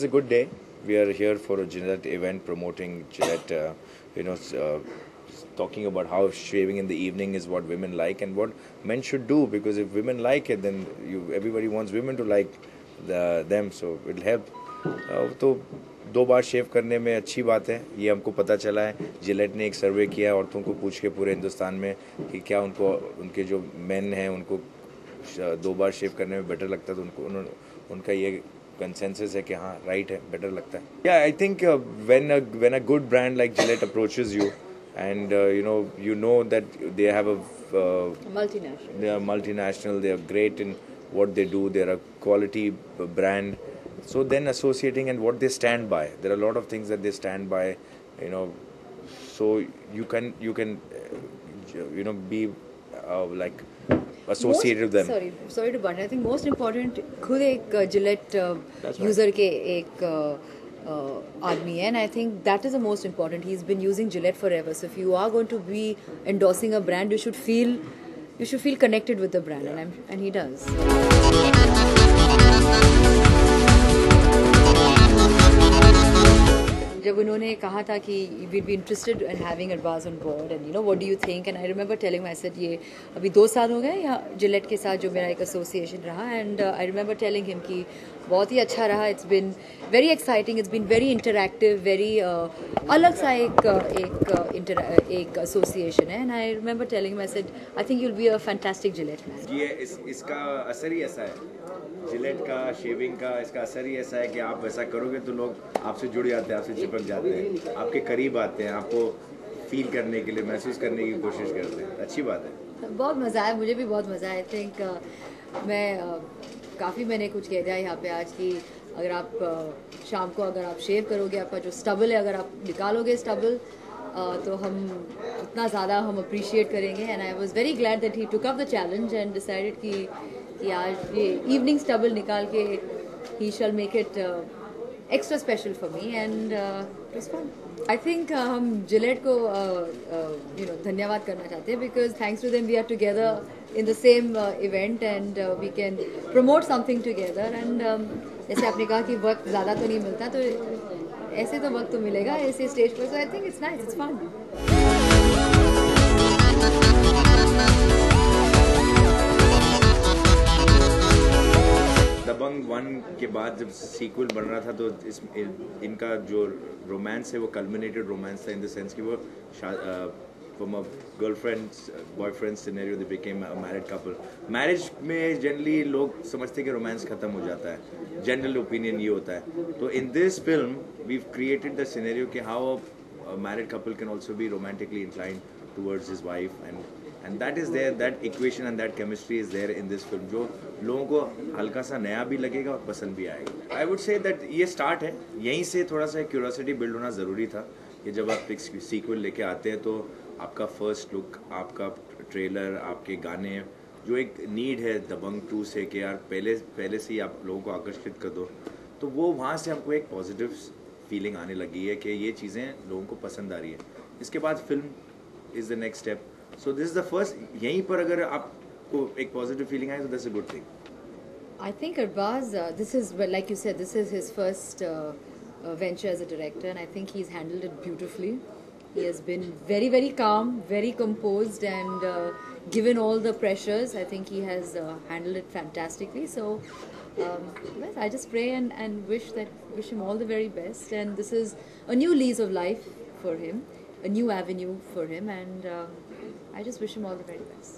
is a good day. We are here for a Gillette event promoting Gillette, talking about how shaving in the evening is what women like and what men should do, because if women like it, then everybody wants women to like them, so it will help. तो 2 बार शेव करने में अच्छी बात है, ये हमको पता चला है. जिलेट ने एक सर्वे किया है औरतों को पूछ के पूरे हिंदुस्तान में कि क्या उनको उनके जो मेन हैं उनको 2 बार शेव करने में बेटर लगता है, तो उनका ये कंसेंसस है कि हाँ राइट है, बेटर लगता है. या I think when a good brand like Gillette approaches you and you know that they have a multinational. They are multinational, they are great in what they do, they are a quality brand. So then associating and what they stand by, there are a lot of things that they stand by, so you can be like associated with them. Sorry to butt. I think most important खुद एक Gillette user के एक आदमी है, and I think that is the most important. He's been using Gillette forever. So if you are going to be endorsing a brand, you should feel connected with the brand, yeah. and he does. जब उन्होंने कहा था कि we'd be interested in having Arbaz on board and what do you think, and I remember telling him, I said ये अभी 2 साल हो गए या Gillette के साथ जो मेरा एक association रहा, and I remember telling him कि बहुत ही अच्छा रहा. It's been very exciting, it's been very interactive, very अलग सा एक association है, and I remember telling him, I said I think you'll be a fantastic Gillette man. ये इसका असर ही ऐसा है, जिलेट का शेविंग का इसका असर ही ऐसा है कि आप वैसा करोगे तो लोग आपसे जुड़ जाते हैं, आपसे चिपक जाते हैं, आपके करीब आते हैं, आपको फील करने के लिए, महसूस करने की कोशिश करते हैं. अच्छी बात है. बहुत मज़ा आया, मुझे भी बहुत मज़ा आया. आई थिंक मैं काफ़ी मैंने कुछ कह दिया यहाँ पे आज कि अगर आप शाम को अगर आप शेव करोगे, आपका जो स्टबल है अगर आप निकालोगे स्टबल, तो हम उतना ज़्यादा हम अप्रिशिएट करेंगे. And I was very glad that he took up the challenge and decided कि आज ये इवनिंग स्टबल निकाल के he shall make it extra special for me, and it was fun. I think हम जिलेट को धन्यवाद करना चाहते हैं, because thanks to them we are together in the same event and we can promote something together. And जैसे आपने कहा कि वक्त ज़्यादा तो नहीं मिलता, तो ऐसे तो वक्त तो मिलेगा ऐसे स्टेज पर. So I think it's nice, it's fun. दबंग 1 के बाद जब सीक्वल बन रहा था तो इनका जो रोमांस है वो कल्मिनेटेड रोमांस था, इन द सेंस कि वो from a girlfriend boyfriend scenario they became a married couple. Marriage में generally लोग समझते हैं कि romance खत्म हो जाता है, general opinion ये होता है. तो in this film we've created the scenario कि how a married couple can also be romantically inclined towards his wife, and that is there, that equation and that chemistry is there in this film, जो लोगों को हल्का सा नया भी लगेगा और पसंद भी आएगा. I would say that ये start है, यहीं से थोड़ा सा curiosity build होना ज़रूरी था कि जब आप एक सीक्वल लेके आते हैं तो आपका फर्स्ट लुक, आपका ट्रेलर, आपके गाने, जो एक नीड है दबंग 2 से कि यार पहले से ही आप लोगों को आकर्षित कर दो, तो वो वहाँ से हमको एक पॉजिटिव फीलिंग आने लगी है कि ये चीज़ें लोगों को पसंद आ रही है. इसके बाद film is the next step. So this is the first. यहीं पर अगर आपको एक पॉजिटिव फीलिंग आए तो that's a good thing. I think Arbaz, this is, like you said, this is his first venture as a director, and I think he's handled it beautifully. He has been very, very calm, very composed, and given all the pressures, I think he has handled it fantastically. So, yes, I just pray and wish him all the very best. And this is a new lease of life for him, a new avenue for him, and I just wish him all the very best.